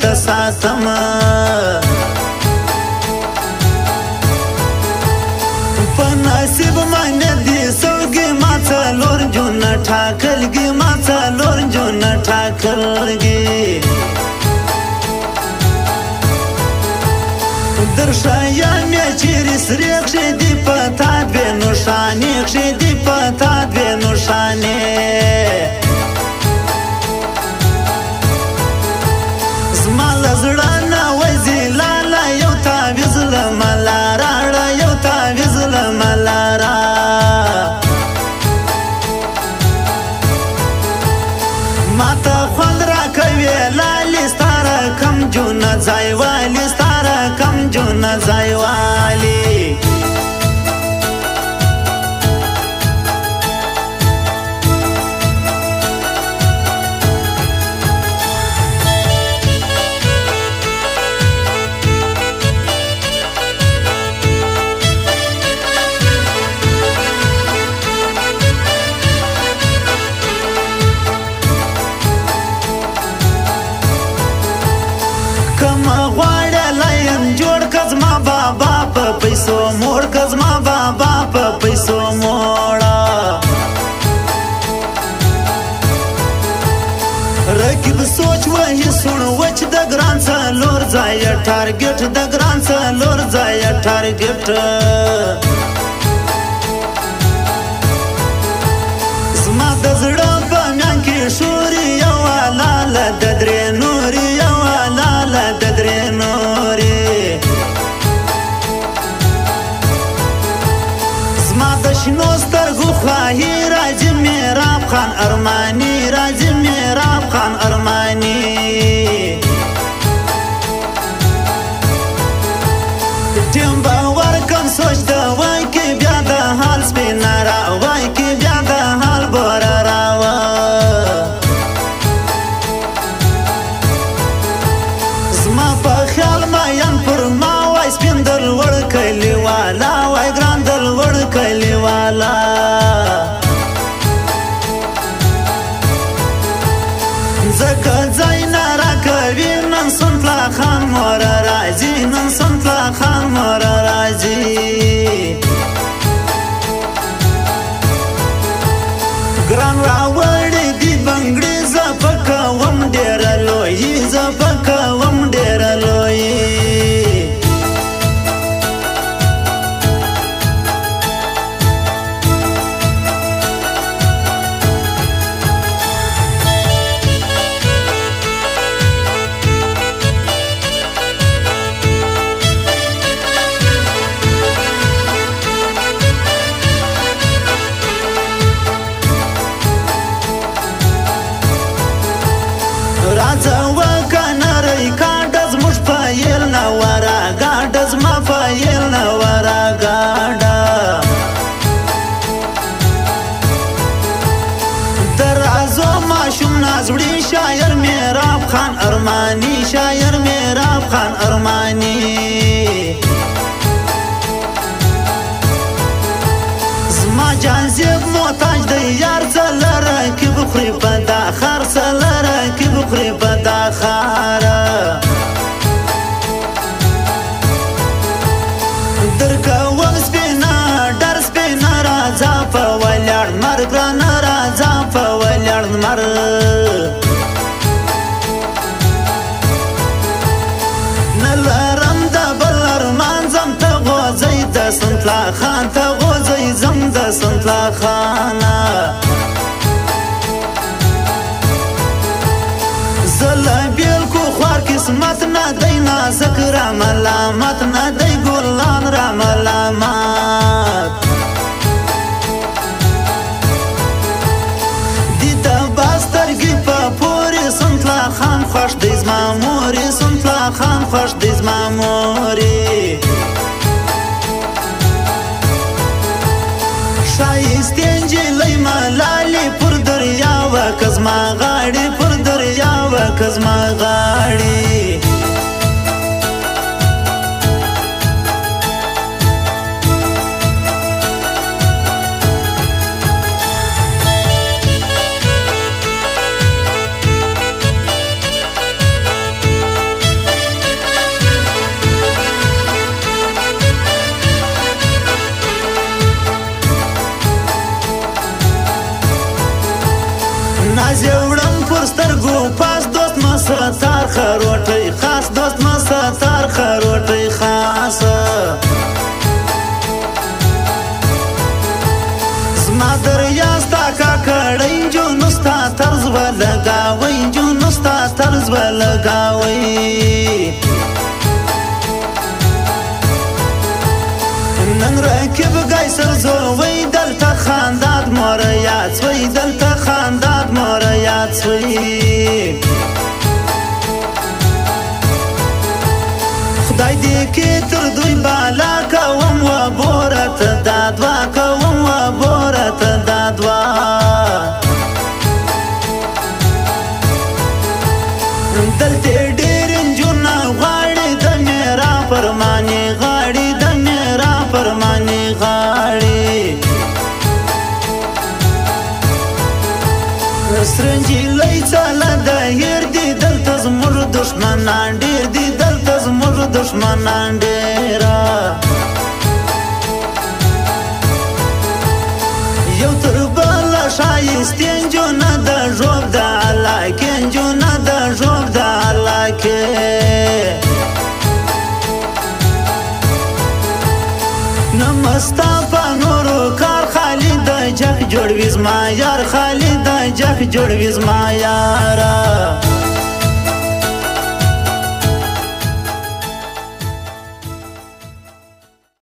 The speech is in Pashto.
درته ساتمه په نصیب باندې دې سوګي ما څلور جونه ټاکلګي ما څلور جونه ټاکلګي درشایا مې چیرې سرې کښې دې پتا دوې نښانې کښې دې پتا دوې نښانې زما له زړه نه وځي لاله یو تعویض له ملا راړه یو تعویض له ملا را ماته خوند راکوي لالې ستا رقم جونه ځایوالي ستا رقم جونه ځایوالي پیسو موړ کزما بابا په پیسو موړه رقیب سوچ وهي سوڼ وچ د ګران څلور ځایه ټارګټ د ګران څلور ځایه ټارګټ زما د زړه په میان کې شوري یو لاله د درې نوري یو لاله د درې نوري شنو سترګو خواهی راځي میراب خان ارمانی راځي میراب خان ارمانی ټیم باور کم سوچ د وای کې بیا د حال سپینا را وای کې بیا د حال بور راوا زما په خیال ما یم پر ما وای سپیندل وړ کلی والا وای ګراندل وړ کلی والا زکه ځای نه راکوي نن سنتلا خان مور راځي نن سنتلا خان مور راځي ګران راوړې دي بنګړي زه پکوم ډېره لویي زه پکوم ډېره لویي راځه وکنه رای کاډه زموږ فایل نه وراګاډه زما فایل نه وراګاډه د رازو ماشوم نازوړي شاعر میراب خان ارمانی شاعر میراب خان ارمانی زما جاذب محتاج د یار څه لره کې بخوري په دا خر څه لره کې بخوري په دا خاره درکوم سپینا ډر سپینا راځه په ولاړ مرګ رانه راځه په ولاړ مرګ نه لرم د بل ارمان ځم ته غوځئ د سنتلا خان ته غوځئ ځم د سنتلا خانه زله بیلکو خوار قسمت نه دی نازک را ملامت نه دی ګلان را ملامت دی د باسترګي په پورې سنتلا خان خوښ دی زما مورې سنتلا خان خوښ دی زما مورې ښایستې نجلۍ ملالې پر دریاوه که زما غاړې پر دریاوه که زما غاړې راز وړم پر سترګو پاس دوست مستار خروټي خاص دوست مستار خروټي خاص زما دریا ستا کاکړۍ جونو ستا طرز ولګاوئ جونو ستا طرز ولګاوئ نن راکب ګایسر زوی دلته خانداد موريات سوی دلته خانداد موريات سوی خدای دې کې تر دوی بالا کوم و بورت دادوا کوم و بورت دادوا دلته ډېر نجونه غاړي د میرا فرماني غاړي د میرا فرماني غاړي سرنجي لای چاله د هیر دي دلته زموږ دشمنان ډېر دي دلته زموږ دشمنان ډېر یو تر بل شایسته نجونه د ژوب د علاکې نجونه د ژوب د علاکې نمستا په نورو کار خالد جک جوړوي زما یار خالد جک جوړوي زما یار